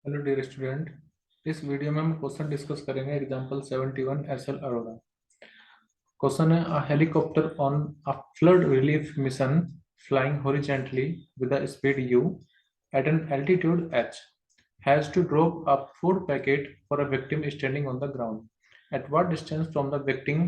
Hello dear student. इस video में हम क्वेश्चन डिस्कस करेंगे एग्जांपल 71 एसएल अरोड़ा। क्वेश्चन है a helicopter on a flood relief mission flying horizontally with a speed u at an altitude h has to drop a food packet for a victim standing on the ground. At what distance from the victim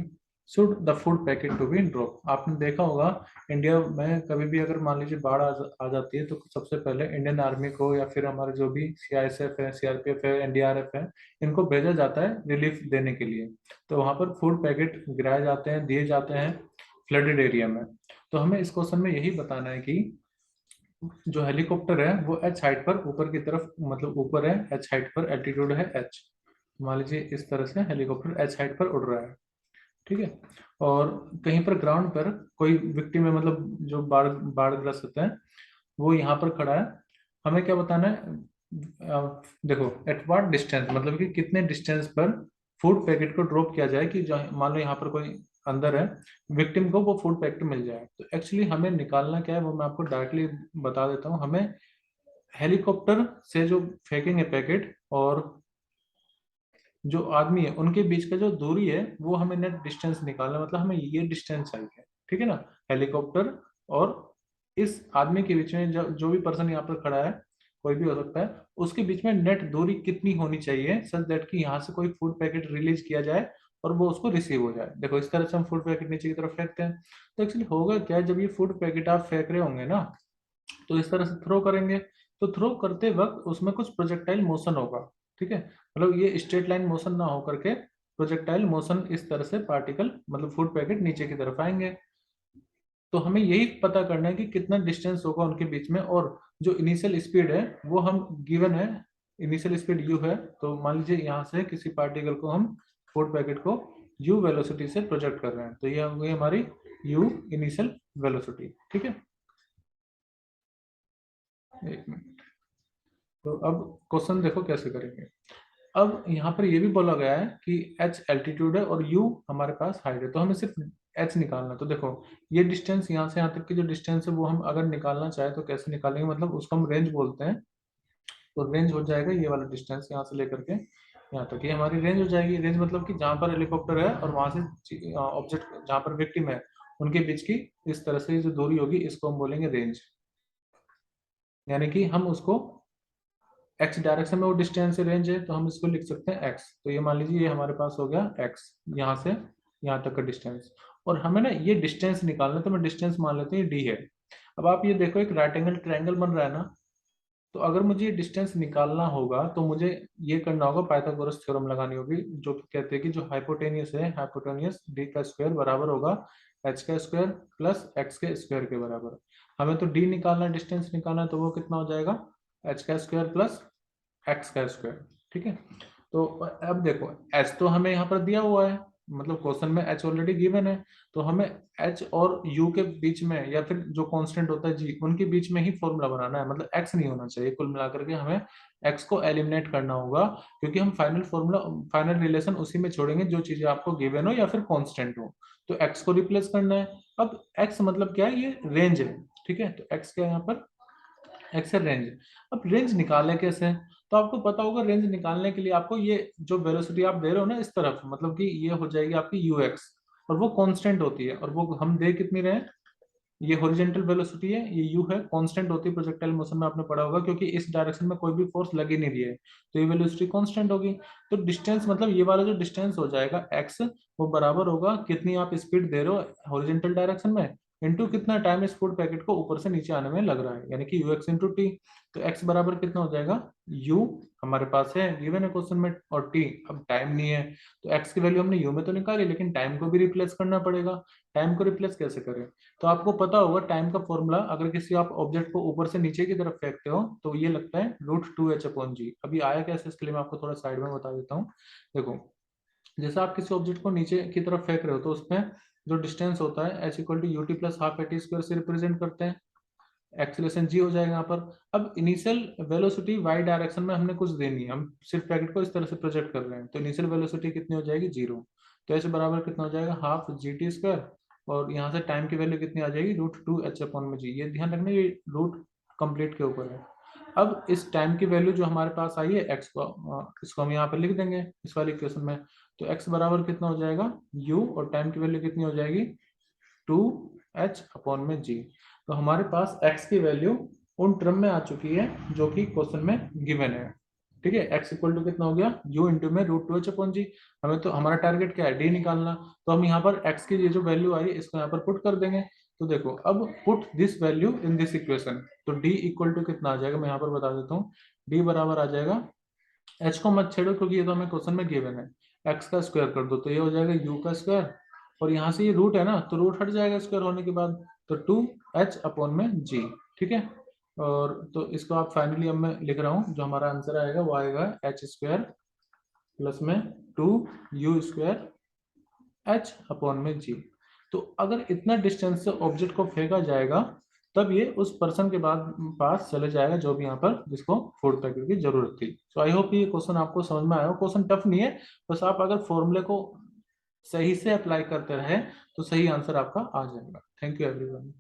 should the food packet to be dropped? आपने देखा होगा India में कभी भी अगर मान लीजिए बाढ़ आ जाती है तो सबसे पहले इंडियन आर्मी को या फिर हमारे जो भी सीआईएसएफ है, सीआरपीएफ है, एनडीआरएफ है, इनको भेजा जाता है रिलीफ देने के लिए। तो वहां पर फूड पैकेट गिराए जाते हैं, दिए जाते हैं फ्लडेड एरिया में। तो हमें इस क्वेश्चन में यही बताना है कि जो हेलीकॉप्टर है वो एच हाइट पर ऊपर की तरफ मतलब ऊपर है, एच हाइट पर, एल्टीट्यूड है एच। मान लीजिए इस तरह से हेलीकॉप्टर एच हाइट पर उड़ रहा है, ठीक है। और कहीं पर ग्राउंड पर कोई विक्टिम है, मतलब जो बाढ़ बाढ़ग्रस्त होते हैं, वो यहाँ पर खड़ा है। हमें क्या बताना है? देखो एट व्हाट डिस्टेंस मतलब कि कितने डिस्टेंस पर फूड पैकेट को ड्रॉप किया जाए कि मान लो यहाँ पर कोई अंदर है, विक्टिम को वो फूड पैकेट मिल जाए। तो एक्चुअली हमें निकालना क्या है वो मैं आपको डायरेक्टली बता देता हूँ। हमें हेलीकॉप्टर से जो फेंकेंगे पैकेट और जो आदमी है उनके बीच का जो दूरी है वो हमें नेट डिस्टेंस निकालना है। मतलब हमें ये डिस्टेंस चाहिए, ठीक है ना। हेलीकॉप्टर और इस आदमी के बीच में जो भी पर्सन यहाँ पर खड़ा है, कोई भी हो सकता है, उसके बीच में नेट दूरी कितनी होनी चाहिए सच दैट कि यहाँ से कोई फूड पैकेट रिलीज किया जाए और वो उसको रिसीव हो जाए। देखो इस तरह से हम फूड पैकेट नीचे की तरफ फेंकते हैं। तो एक्चुअली होगा क्या, जब ये फूड पैकेट आप फेंक रहे होंगे ना, तो इस तरह से थ्रो करेंगे। तो थ्रो करते वक्त उसमें कुछ प्रोजेक्टाइल मोशन होगा, ठीक है। मतलब ये स्ट्रेट लाइन मोशन ना हो करके प्रोजेक्टाइल मोशन, इस तरह से पार्टिकल मतलब फूड पैकेट नीचे की तरफ आएंगे। तो हमें यही पता करना है कि कितना डिस्टेंस होगा उनके बीच में। और जो इनिशियल स्पीड है वो हम गिवन है, इनिशियल स्पीड u है। तो मान लीजिए यहाँ से किसी पार्टिकल को हम फूड पैकेट को u वेलोसिटी से प्रोजेक्ट कर रहे हैं, तो ये हो गई हमारी u इनिशियल वेलोसिटी, ठीक है। एक मिनट। तो अब क्वेश्चन देखो कैसे करेंगे। अब यहाँ पर ये भी बोला गया है कि h एल्टीट्यूड है और u हमारे पास हाइट है, तो हमें सिर्फ h निकालना है। तो देखो ये डिस्टेंस यहाँ से यहाँ तक की जो डिस्टेंस है वो हम अगर निकालना चाहे तो कैसे निकालेंगे, मतलब उसको हम रेंज बोलते हैं। तो रेंज हो जाएगा ये वाला डिस्टेंस यहाँ से लेकर के यहाँ तक, ये हमारी रेंज हो जाएगी। रेंज मतलब कि जहाँ पर हेलीकॉप्टर है और वहां से ऑब्जेक्ट जहाँ पर विक्टिम है उनके बीच की इस तरह से जो दूरी होगी इसको हम बोलेंगे रेंज। यानी कि हम उसको एक्स डायरेक्शन में वो डिस्टेंस रेंज है तो हम इसको लिख सकते हैं एक्स। तो ये मान लीजिए ये हमारे पास हो गया एक्स, यहाँ से यहाँ तक का डिस्टेंस। और हमें ना ये डिस्टेंस निकालना है, तो मैं डिस्टेंस मान लेते हैं डी है। अब आप ये देखो एक राइट एंगल ट्रायंगल बन रहा है ना, तो अगर मुझे ये डिस्टेंस निकालना होगा तो मुझे ये करना होगा, पाइथागोरस थ्योरम लगानी होगी जो कि कहते हैं कि जो हाइपोटेनियस है, हाइपोटेनियस डी का स्क्वायर बराबर होगा एच का स्क्वायर प्लस एक्स के स्क्वायर के बराबर। हमें तो डी निकालना, डिस्टेंस निकालना है, तो वो कितना हो जाएगा एच का स्क्वायर प्लस एक्स का स्क्वायर, ठीक है। तो अब देखो एच तो हमें यहाँ पर दिया हुआ है, मतलब क्वेश्चन में एच ऑलरेडी गिवन है। तो हमें एच और यू के बीच में या फिर जो कांस्टेंट होता है जी उनके बीच में ही फॉर्मूला बनाना है, मतलब एक्स नहीं होना चाहिए। कुल मिलाकर के हमें एक्स को एलिमिनेट करना होगा, क्योंकि हम फाइनल फॉर्मूला, फाइनल रिलेशन उसी में छोड़ेंगे जो चीजें आपको गिवन हो या फिर कांस्टेंट हो। तो एक्स को रिप्लेस करना है। अब एक्स मतलब क्या है, ये रेंज है, ठीक है। तो एक्स क्या है यहाँ पर, एक्सेल रेंज। अब रेंज निकाले कैसे? तो आपको पता होगा रेंज निकालने के लिए आपको ये जो वेलोसिटी आप दे रहे हो ना इस तरफ, मतलब कि ये हो जाएगी आपकी यू एक्स, और वो कांस्टेंट होती है। और वो हम दे कितनी रहे हैं, ये हॉरिजॉन्टल वेलोसिटी है, ये यू है, कांस्टेंट होती है प्रोजेक्टाइल मोशन में, आपने पढ़ा होगा, क्योंकि इस डायरेक्शन में कोई भी फोर्स लग ही नहीं रही है, तो ये वेलोसिटी कांस्टेंट होगी। तो डिस्टेंस मतलब ये वाला जो डिस्टेंस हो जाएगा एक्स, वो बराबर होगा कितनी आप स्पीड दे रहे हो हॉरिजॉन्टल डायरेक्शन में इंटू कितना टाइम इस फूड पैकेट को ऊपर से नीचे आने में लग रहा है, यानी कि यू एक्स इंटू टी। तो एक्स बराबर कितना हो जाएगा, यू हमारे पास है गिवन है क्वेश्चन में, और टी अब टाइम नहीं है। तो एक्स की वैल्यू हमने यू में तो निकाली, लेकिन टाइम को भी रिप्लेस करना पड़ेगा। टाइम को रिप्लेस कैसे करें? तो आपको पता होगा टाइम का फॉर्मूला, अगर किसी आप ऑब्जेक्ट को ऊपर से नीचे की तरफ फेंकते हो तो ये लगता है √2h/g। अभी आया कैसे इसके लिए मैं आपको थोड़ा साइड में बता देता हूँ। देखो जैसे आप किसी ऑब्जेक्ट को नीचे की तरफ फेंक रहे हो तो उसमें जो डिस्टेंस होता है h = U T plus half A T square से रिप्रेजेंट करते हैं। एक्सीलरेशन जी हो जाएगा यहाँ पर। अब इनिशियल वेलोसिटी वाई डायरेक्शन में हमने कुछ देनी है, हम सिर्फ पैकेट को इस तरह से प्रोजेक्ट कर रहे हैं, तो इनिशियल वेलोसिटी कितनी हो जाएगी, 0। तो एच बराबर कितना हो जाएगा, हाफ जी टी स्क्वायर। और यहाँ से टाइम की वैल्यू कितनी आ जाएगी, √2h/g। ये ध्यान रखना, ये रूट कंप्लीट के ऊपर है। अब इस टाइम की वैल्यू जो हमारे पास आई है एक्स को, इसको हम यहाँ पर लिख देंगे इस वाली इक्वेशन में। तो एक्स बराबर कितना हो जाएगा यू, और टाइम की वैल्यू कितनी हो जाएगी 2h/g। तो हमारे पास x की वैल्यू उन टर्म में आ चुकी है जो कि क्वेश्चन में गिवन है। ठीक है, x इक्वल टू कितना हो गया u इंटू में √2h/g। हमें तो हमारा टारगेट क्या है, d निकालना। तो हम यहाँ पर x की ये जो वैल्यू आई है इसको यहाँ पर पुट कर देंगे। तो देखो अब put this value in this equation, तो d इक्वल टू कितना आ जाएगा, मैं यहाँ पर बता देता हूँ। d बराबर आ जाएगा, h को मत छेड़ो क्योंकि ये तो हमें क्वेश्चन में गिवन है, x का स्क्वायर कर दो तो ये हो जाएगा u का स्क्वायर, और यहाँ से ये रूट है ना तो रूट हट जाएगा स्क्वायर होने के बाद, तो 2h/g। ठीक है, और तो इसको आप फाइनली अब मैं लिख रहा हूँ, जो हमारा आंसर आएगा वो आएगा h² प्लस में 2u² h/g। तो अगर इतना डिस्टेंस से ऑब्जेक्ट को फेंका जाएगा तब ये उस पर्सन के बाद पास चले जाएगा जो भी यहाँ पर जिसको फूड पैकेट की जरूरत थी। सो आई होप ये क्वेश्चन आपको समझ में आया हो। क्वेश्चन टफ नहीं है, बस आप अगर फॉर्मूले को सही से अप्लाई करते रहे तो सही आंसर आपका आ जाएगा। Thank you everyone.